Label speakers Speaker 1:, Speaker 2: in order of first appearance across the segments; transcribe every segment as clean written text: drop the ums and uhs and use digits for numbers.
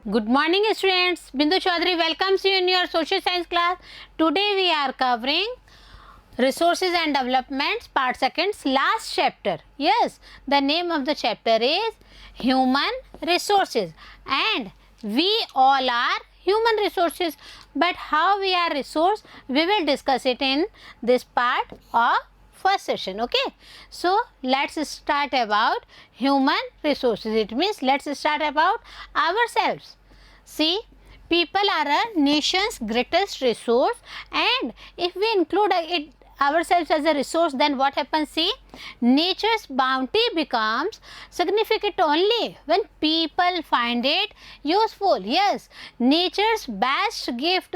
Speaker 1: Good morning students, Bindu Chaudhary welcomes you in your social science class. Today we are covering resources and developments part 2nd last chapter. Yes, the name of the chapter is human resources and we all are human resources, but how we are resource we will discuss it in this part of first session. Okay, so let's start about human resources. It means let's start about ourselves. See, people are a nation's greatest resource, and if we include it ourselves as a resource, then what happens? See, nature's bounty becomes significant only when people find it useful. Yes, nature's best gift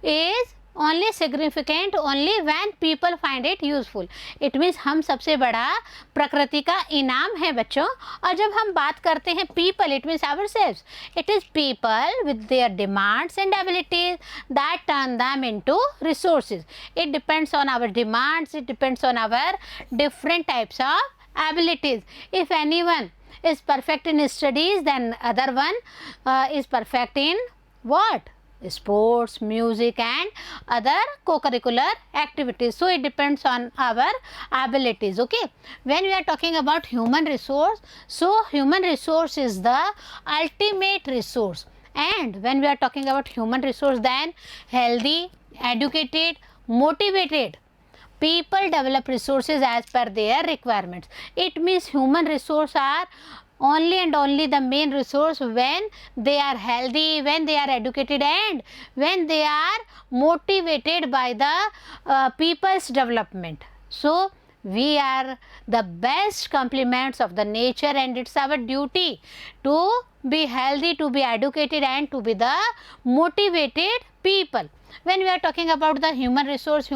Speaker 1: is only significant only when people find it useful. It means हम सबसे बड़ा प्रकृति का इनाम है बच्चों. और जब हम बात करते हैं people, it means ourselves. It is people with their demands and abilities that turn them into resources. It depends on our demands, it depends on our different types of abilities. If anyone is perfect in studies, then other one is perfect in what? Sports, music and other co-curricular activities. So it depends on our abilities. Okay, when we are talking about human resource, so human resource is the ultimate resource, and when we are talking about human resource, then healthy, educated, motivated people develop resources as per their requirements. It means human resource are only and only the main resource when they are healthy, when they are educated and when they are motivated by the people's development. So we are the best complements of the nature, and it's our duty to be healthy, to be educated and to be the motivated people. When we are talking about the human resource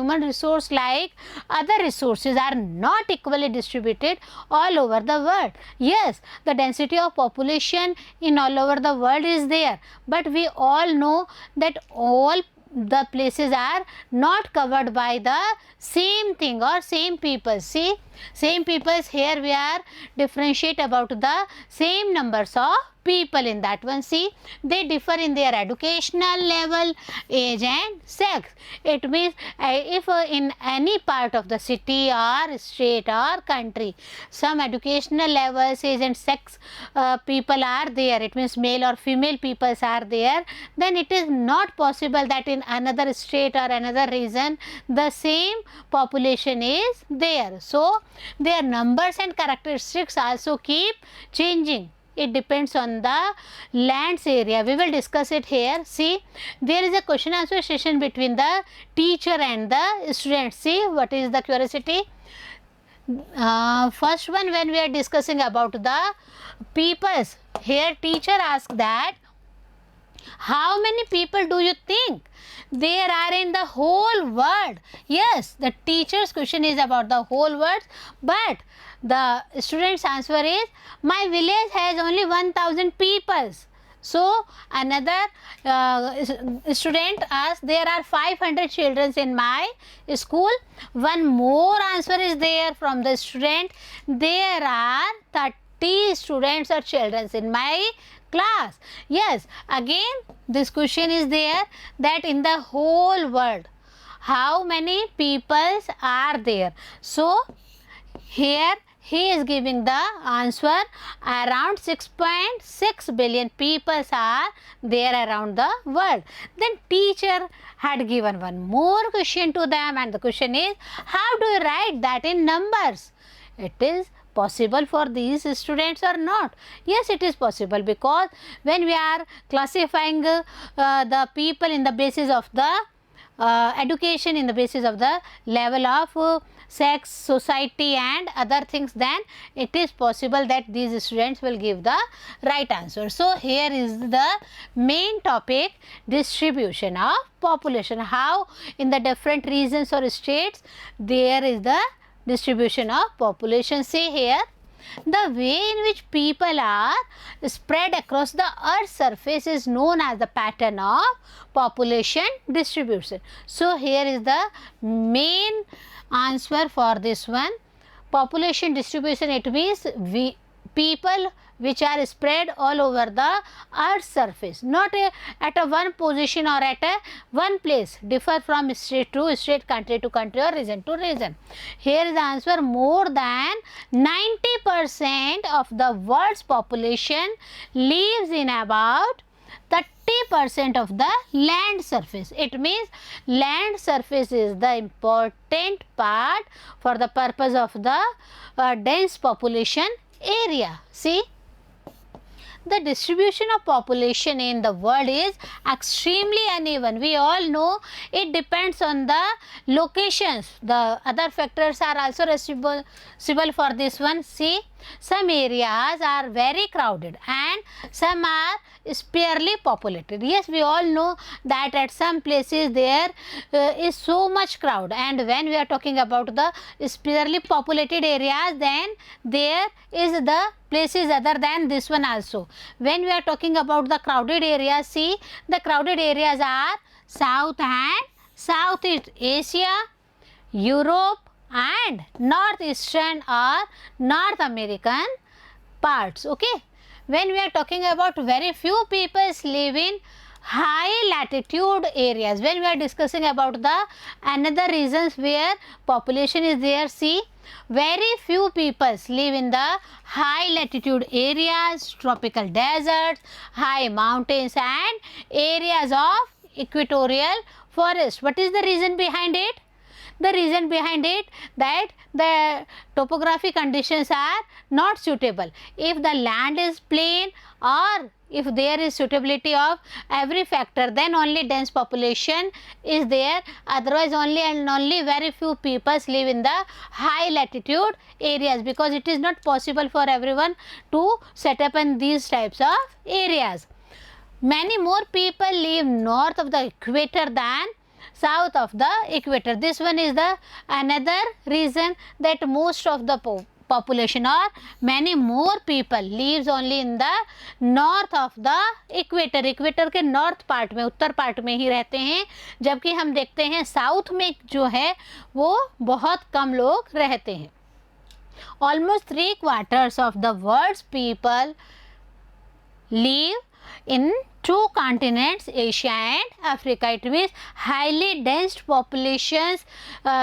Speaker 1: like other resources are not equally distributed all over the world. Yes, the density of population in all over the world is there, but we all know that all the places are not covered by the same thing or same people. See, same peoples, here we are differentiate about the same numbers of people in that one. See, they differ in their educational level, age and sex. It means if in any part of the city or state or country some educational levels, age and sex people are there, it means male or female peoples are there, then it is not possible that in another state or another region the same population is there. So their numbers and characteristics also keep changing. It depends on the land's area. We will discuss it here. See, there is a question answer session between the teacher and the student. See, what is the curiosity? First one, when we are discussing about the peoples, here teacher asks that how many people do you think there are in the whole world? Yes, the teacher's question is about the whole world, but the student's answer is my village has only 1000 people. So another student asks there are 500 children in my school. One more answer is there from the student, there are 30 students or children in my class. Yes, again this question is there that in the whole world how many peoples are there. So here he is giving the answer around 6.6 billion peoples are there around the world. Then teacher had given one more question to them, and the question is how do you write that in numbers? It is possible for these students or not? Yes, it is possible, because when we are classifying the people in the basis of the education, in the basis of the level of sex, society and other things, then it is possible that these students will give the right answer. So here is the main topic, distribution of population, how in the different regions or states there is the distribution of population. See here, the way in which people are spread across the earth's surface is known as the pattern of population distribution. So here is the main answer for this one. Population distribution, it means people which are spread all over the earth's surface, not at a one position or at a one place, differ from state to state, country to country or region to region. Here is the answer. More than 90% of the world's population lives in about 30% of the land surface. It means land surface is the important part for the purpose of the dense population area. See, the distribution of population in the world is extremely uneven. We all know it depends on the locations. The other factors are also responsible for this one. See, some areas are very crowded and some are sparsely populated. Yes, we all know that at some places there is so much crowd, and when we are talking about the sparsely populated areas, then there is the places other than this one also. When we are talking about the crowded areas, see, the crowded areas are South and Southeast Asia, Europe and Northeastern or North American parts. Okay. When we are talking about very few people live in high latitude areas, when we are discussing about the another reasons where population is there, see, very few people live in the high latitude areas, tropical deserts, high mountains and areas of equatorial forest. What is the reason behind it? The reason behind it that the topography conditions are not suitable. If the land is plain or if there is suitability of every factor, then only dense population is there. Otherwise, only and only very few people live in the high latitude areas, because it is not possible for everyone to set up in these types of areas. Many more people live north of the equator than south of the equator. This one is the another reason that most of the population or many more people lives only in the north of the equator. Equator के north part में, उत्तर part में ही रहते हैं, जबकि हम देखते हैं south में जो है वो बहुत कम लोग रहते हैं. Almost 3/4 of the world's people live in two continents, Asia and Africa. It means highly dense populations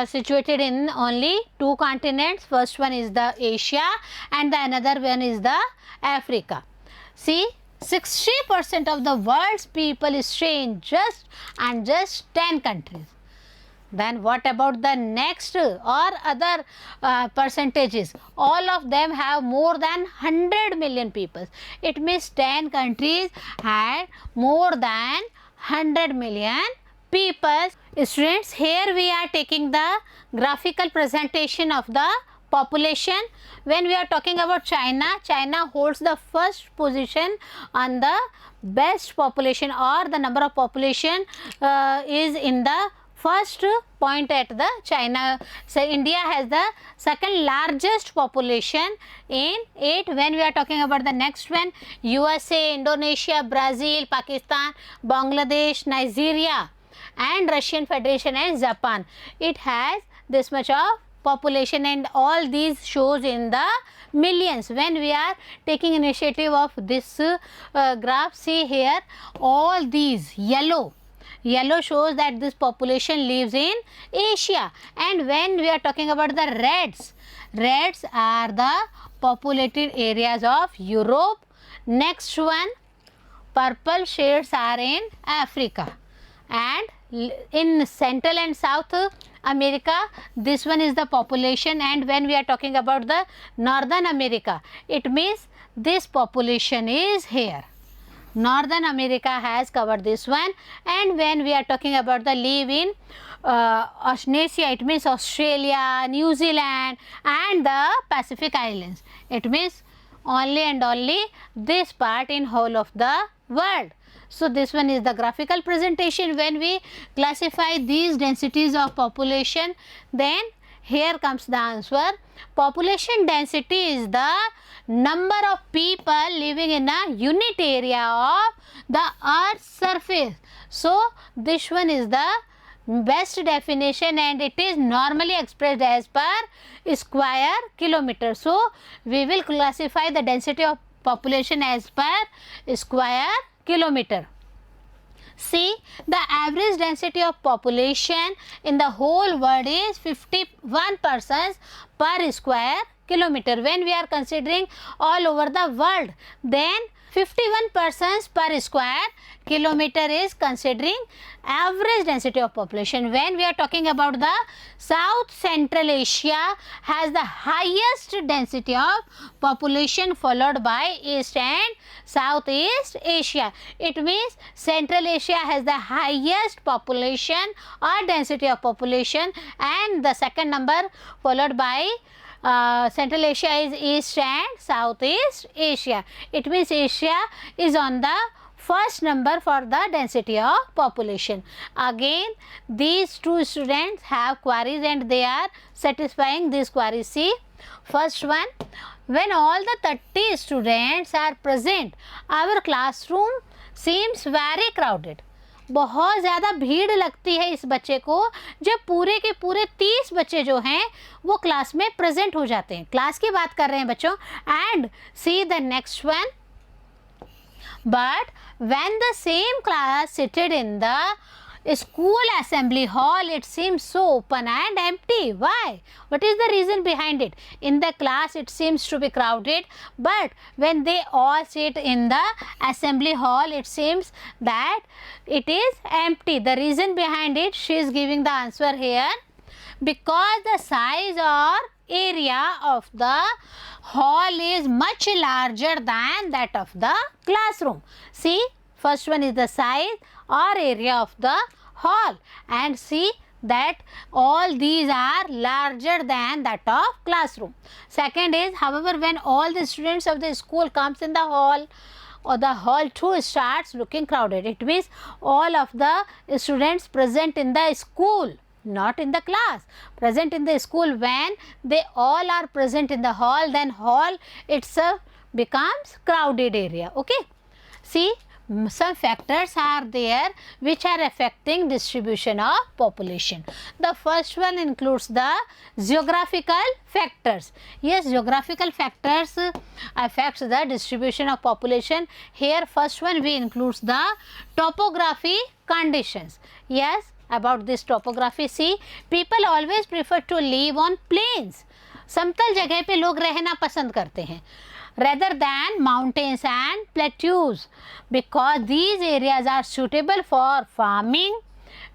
Speaker 1: situated in only two continents. First one is the Asia and the another one is the Africa. See, 60% of the world's people stay in just 10 countries. Then what about the next or other percentages? All of them have more than 100 million people. It means 10 countries had more than 100 million people. Students, here we are taking the graphical presentation of the population. When we are talking about China, China holds the first position on the best population, or the number of population is in the first point at the China. So India has the second largest population in it. When we are talking about the next one, USA, Indonesia, Brazil, Pakistan, Bangladesh, Nigeria and Russian Federation and Japan, it has this much of population, and all these shows in the millions. When we are taking initiative of this graph, see here, all these yellow shows that this population lives in Asia. And when we are talking about the reds are the populated areas of Europe. Next one, purple shades are in Africa, and in Central and South America, this one is the population. And when we are talking about the Northern America, it means this population is here. Northern America has covered this one. And when we are talking about the live in Oceania, it means Australia, New Zealand and the Pacific Islands. It means only and only this part in whole of the world. So this one is the graphical presentation. When we classify these densities of population, then here comes the answer. Population density is the number of people living in a unit area of the earth's surface. So this one is the best definition, and it is normally expressed as per square kilometer. So we will classify the density of population as per square kilometer. See, the average density of population in the whole world is 51 persons per square kilometer. When we are considering all over the world, then 51 persons per square kilometer is considering average density of population. When we are talking about the South Central Asia has the highest density of population, followed by East and Southeast Asia. It means Central Asia has the highest population or density of population, and the second number followed by Central Asia is East and Southeast Asia. It means Asia is on the first number for the density of population. Again, these two students have queries and they are satisfying these queries. See, first one, when all the 30 students are present, our classroom seems very crowded. बहुत ज़्यादा भीड़ लगती है इस बच्चे को जब पूरे के पूरे 30 बच्चे जो हैं वो क्लास में प्रेजेंट हो जाते हैं. क्लास की बात कर रहे हैं बच्चों. And see the next one, but when the same class seated in the school assembly hall, it seems so open and empty. Why? What is the reason behind it? In the class it seems to be crowded, but when they all sit in the assembly hall, it seems that it is empty. The reason behind it, she is giving the answer here. Because the size or area of the hall is much larger than that of the classroom. See, first one is the size or area of the hall, and see that all these are larger than that of classroom. Second is, however, when all the students of the school comes in the hall, or the hall too starts looking crowded. It means all of the students present in the school, not in the class, present in the school. When they all are present in the hall, then hall itself becomes crowded area. Okay, see, some factors are there which are affecting distribution of population. The first one includes the geographical factors. Yes, geographical factors affects the distribution of population. Here first one we includes the topography conditions. Yes, about this topography, see, people always prefer to live on plains. समतल जगह पे लोग रहना पसंद करते हैं rather than mountains and plateaus, because these areas are suitable for farming,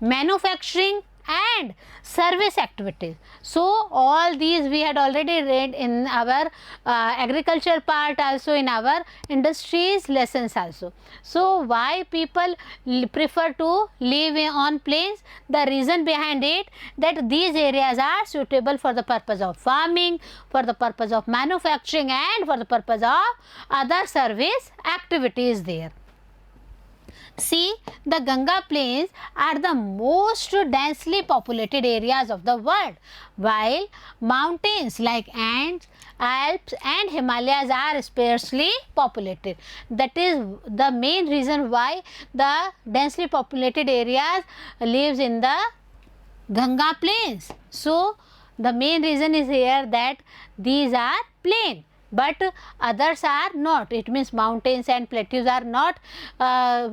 Speaker 1: manufacturing and service activities. So all these we had already read in our agriculture part, also in our industries lessons also. So why people prefer to live on plains? The reason behind it, that these areas are suitable for the purpose of farming, for the purpose of manufacturing and for the purpose of other service activities there. See, the Ganga plains are the most densely populated areas of the world, while mountains like Andes, Alps and Himalayas are sparsely populated. That is the main reason why the densely populated areas lives in the Ganga plains. So, the main reason is here that these are plain, but others are not. It means mountains and plateaus are not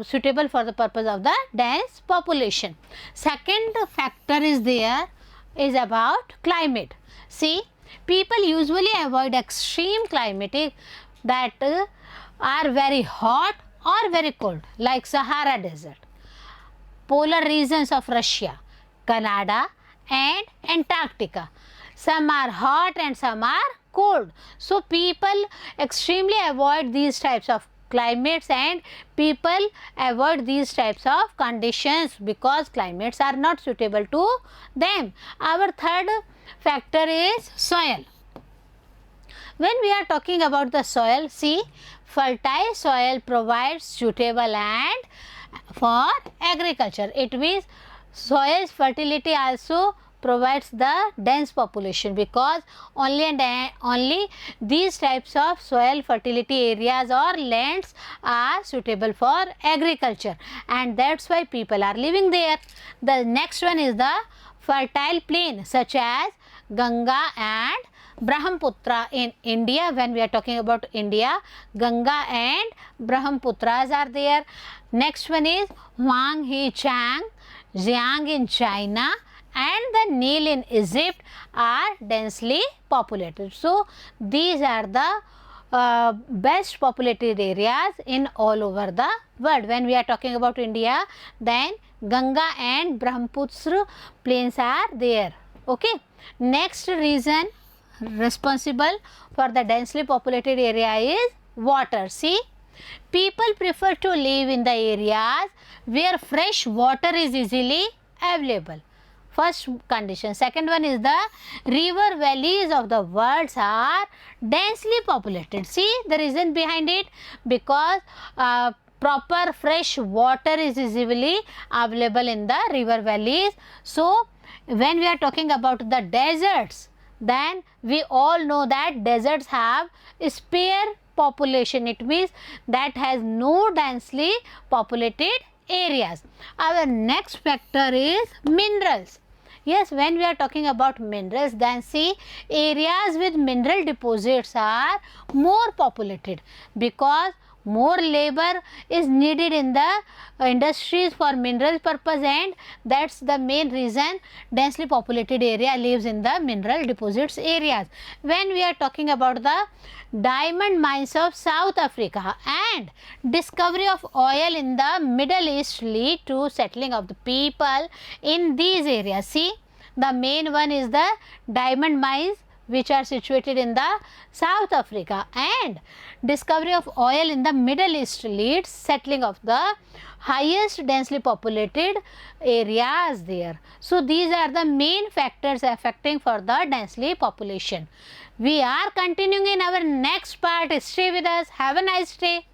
Speaker 1: suitable for the purpose of the dense population. Second factor is there is about climate. See, people usually avoid extreme climatic that are very hot or very cold, like Sahara Desert, polar regions of Russia, Canada and Antarctica. Some are hot and some are cold. So people extremely avoid these types of climates and people avoid these types of conditions because climates are not suitable to them. Our third factor is soil. When we are talking about the soil, see, fertile soil provides suitable land for agriculture. It means soil's fertility also provides the dense population, because only and only these types of soil fertility areas or lands are suitable for agriculture, and that's why people are living there. The next one is the fertile plain such as Ganga and Brahmaputra in India. When we are talking about India, Ganga and Brahmaputras are there. Next one is Huang He Chang, Xiang in China, and the Nile in Egypt are densely populated. So these are the best populated areas in all over the world. When we are talking about India, then Ganga and Brahmaputra plains are there. Okay. Next reason responsible for the densely populated area is water. See, people prefer to live in the areas where fresh water is easily available. First condition. Second one is the river valleys of the world are densely populated. See the reason behind it, because proper fresh water is easily available in the river valleys. So when we are talking about the deserts, then we all know that deserts have spare population. It means that has no densely populated areas. Our next factor is minerals. Yes, when we are talking about minerals, then see, areas with mineral deposits are more populated because more labor is needed in the industries for mineral purpose, and that's the main reason densely populated area lives in the mineral deposits areas. When we are talking about the diamond mines of South Africa and discovery of oil in the Middle East lead to settling of the people in these areas. See, the main one is the diamond mines which are situated in the South Africa, and discovery of oil in the Middle East leads settling of the highest densely populated areas there. So these are the main factors affecting for the densely population. We are continuing in our next part. Stay with us. Have a nice day.